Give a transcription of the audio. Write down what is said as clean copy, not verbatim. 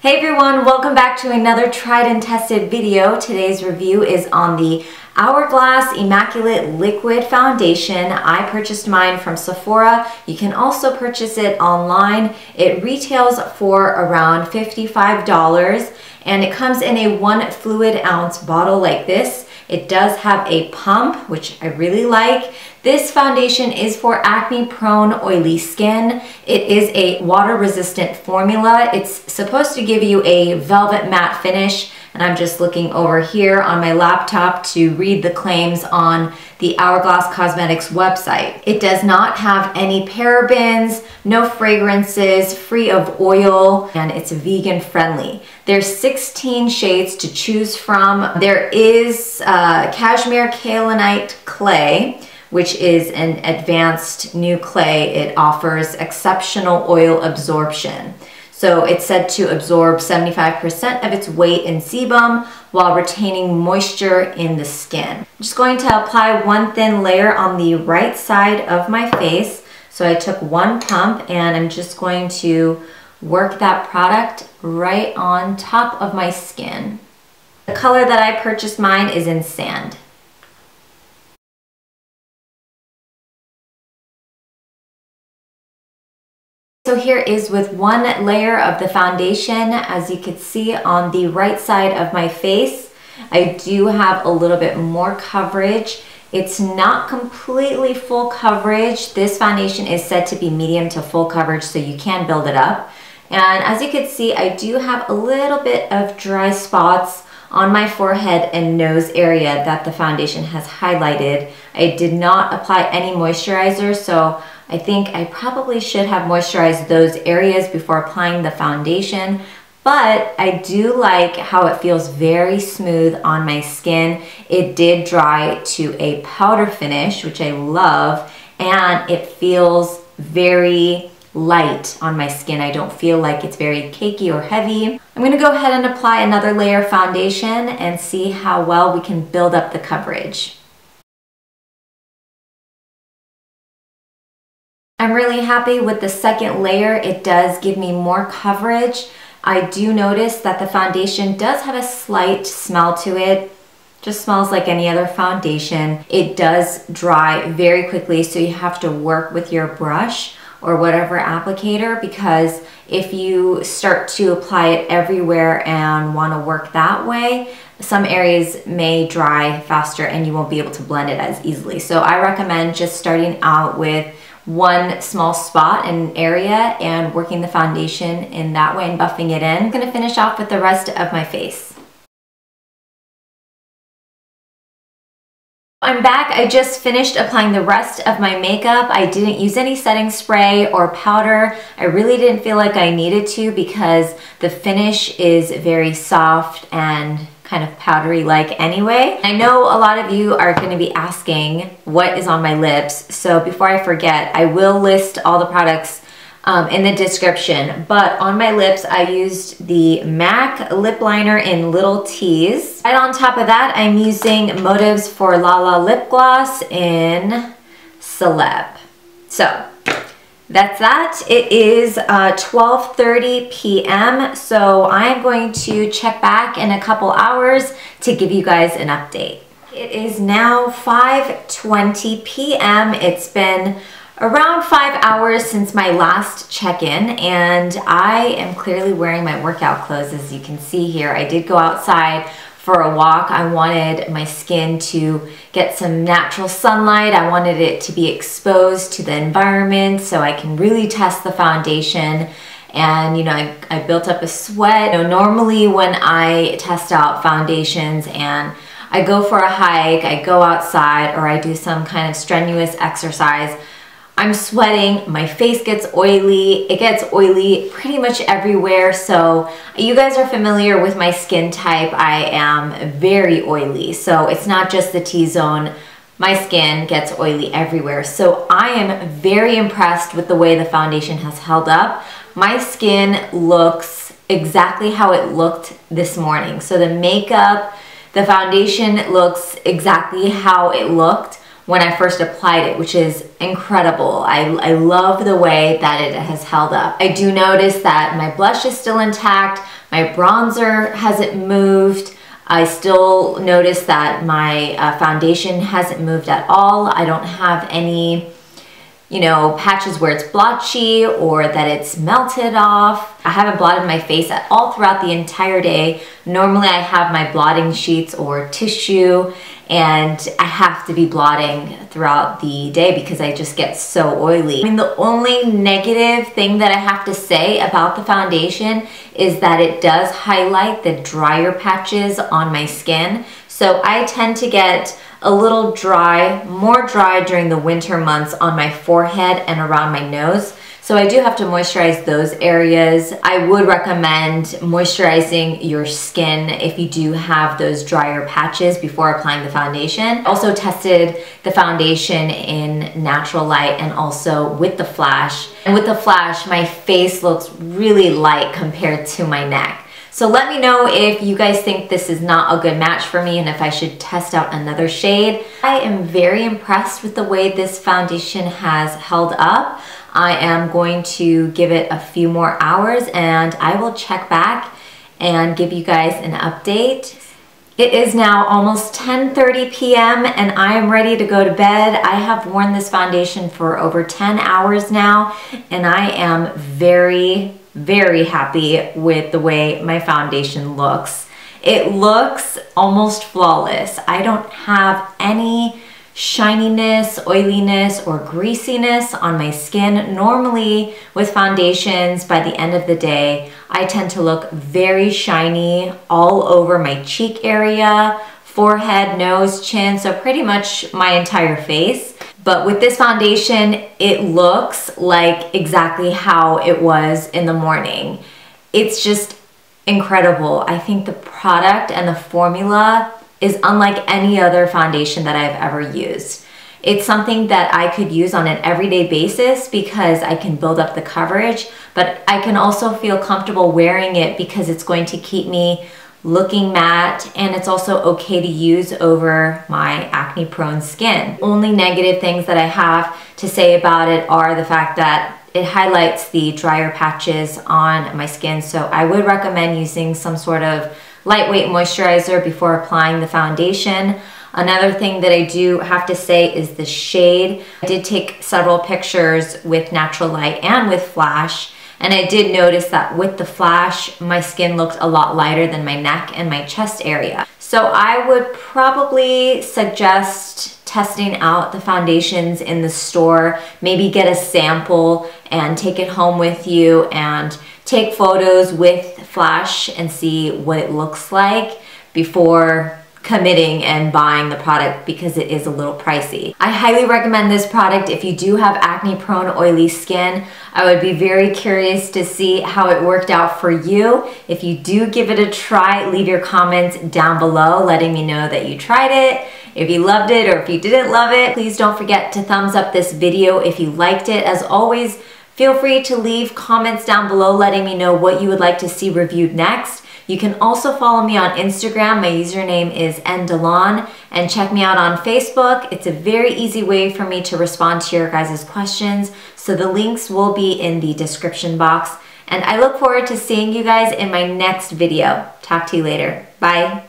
Hey everyone, welcome back to another tried and tested video. Today's review is on the Hourglass Immaculate Liquid Foundation. I purchased mine from Sephora. You can also purchase it online. It retails for around $55 and it comes in a 1 fluid ounce bottle like this. It does have a pump, which I really like. This foundation is for acne-prone, oily skin. It is a water-resistant formula. It's supposed to give you a velvet matte finish, and I'm just looking over here on my laptop to read the claims on the Hourglass Cosmetics website. It does not have any parabens, no fragrances, free of oil, and it's vegan friendly. There's 16 shades to choose from. There is cashmere kaolinite clay, which is an advanced new clay. It offers exceptional oil absorption. So it's said to absorb 75% of its weight in sebum while retaining moisture in the skin. I'm just going to apply one thin layer on the right side of my face. So I took one pump and I'm just going to work that product right on top of my skin. The color that I purchased mine is in Sand. So here is with one layer of the foundation. As you can see on the right side of my face, I do have a little bit more coverage. It's not completely full coverage. This foundation is said to be medium to full coverage, so you can build it up. And as you can see, I do have a little bit of dry spots on my forehead and nose area that the foundation has highlighted. I did not apply any moisturizer, so I think I probably should have moisturized those areas before applying the foundation, but I do like how it feels very smooth on my skin. It did dry to a powder finish, which I love, and it feels very light on my skin. I don't feel like it's very cakey or heavy. I'm gonna go ahead and apply another layer of foundation and see how well we can build up the coverage. I'm really happy with the second layer. It does give me more coverage. I do notice that the foundation does have a slight smell to it. Just smells like any other foundation. It does dry very quickly, so you have to work with your brush or whatever applicator, because if you start to apply it everywhere and want to work that way, some areas may dry faster and you won't be able to blend it as easily. So I recommend just starting out with one small spot in an area and working the foundation in that way and buffing it in. I'm going to finish off with the rest of my face. I'm back. I just finished applying the rest of my makeup. I didn't use any setting spray or powder. I really didn't feel like I needed to because the finish is very soft and kind of powdery like anyway. I know a lot of you are going to be asking what is on my lips, so before I forget, I will list all the products in the description. But on my lips, I used the MAC lip liner in Little T's. Right on top of that, I'm using Motives for Lala lip gloss in Celeb. So that's that. It is 12:30 p.m. so I'm going to check back in a couple hours to give you guys an update. It is now 5:20 p.m. It's been around 5 hours since my last check-in, and I am clearly wearing my workout clothes. As you can see here, I did go outside for a walk. I wanted my skin to get some natural sunlight. I wanted it to be exposed to the environment so I can really test the foundation. And you know, I built up a sweat. You know, normally when I test out foundations and I go for a hike, I go outside, or I do some kind of strenuous exercise, I'm sweating, my face gets oily, it gets oily pretty much everywhere. So you guys are familiar with my skin type. I am very oily, so it's not just the T-zone. My skin gets oily everywhere. So I am very impressed with the way the foundation has held up. My skin looks exactly how it looked this morning. So the makeup, the foundation looks exactly how it looked when I first applied it, which is incredible. I love the way that it has held up. I do notice that my blush is still intact, my bronzer hasn't moved. I still notice that my foundation hasn't moved at all. I don't have any, you know, patches where it's blotchy or that it's melted off. I haven't blotted my face at all throughout the entire day. Normally I have my blotting sheets or tissue, and I have to be blotting throughout the day because I just get so oily. I mean, the only negative thing that I have to say about the foundation is that it does highlight the drier patches on my skin. So I tend to get a little dry, more dry during the winter months on my forehead and around my nose. So I do have to moisturize those areas. I would recommend moisturizing your skin if you do have those drier patches before applying the foundation. Also tested the foundation in natural light and also with the flash. And with the flash, my face looks really light compared to my neck. So let me know if you guys think this is not a good match for me and if I should test out another shade. I am very impressed with the way this foundation has held up. I am going to give it a few more hours and I will check back and give you guys an update. It is now almost 10:30 p.m. and I am ready to go to bed. I have worn this foundation for over 10 hours now and I am very happy with the way my foundation looks. It looks almost flawless. I don't have any shininess, oiliness, or greasiness on my skin. Normally with foundations, by the end of the day, I tend to look very shiny all over my cheek area, forehead, nose, chin, so pretty much my entire face. But with this foundation, it looks like exactly how it was in the morning. It's just incredible. I think the product and the formula is unlike any other foundation that I've ever used. It's something that I could use on an everyday basis because I can build up the coverage, but I can also feel comfortable wearing it because it's going to keep me looking matte, and it's also okay to use over my acne prone skin. Only negative things that I have to say about it are the fact that it highlights the drier patches on my skin, so I would recommend using some sort of lightweight moisturizer before applying the foundation. Another thing that I do have to say is the shade. I did take several pictures with natural light and with flash, and I did notice that with the flash, my skin looked a lot lighter than my neck and my chest area. So I would probably suggest testing out the foundations in the store, maybe get a sample and take it home with you and take photos with flash and see what it looks like before committing and buying the product because it is a little pricey. I highly recommend this product if you do have acne prone oily skin. I would be very curious to see how it worked out for you. If you do give it a try, leave your comments down below letting me know that you tried it, if you loved it or if you didn't love it. Please don't forget to thumbs up this video if you liked it. As always, feel free to leave comments down below letting me know what you would like to see reviewed next. You can also follow me on Instagram. My username is ndelan, and check me out on Facebook. It's a very easy way for me to respond to your guys' questions. So the links will be in the description box. And I look forward to seeing you guys in my next video. Talk to you later. Bye.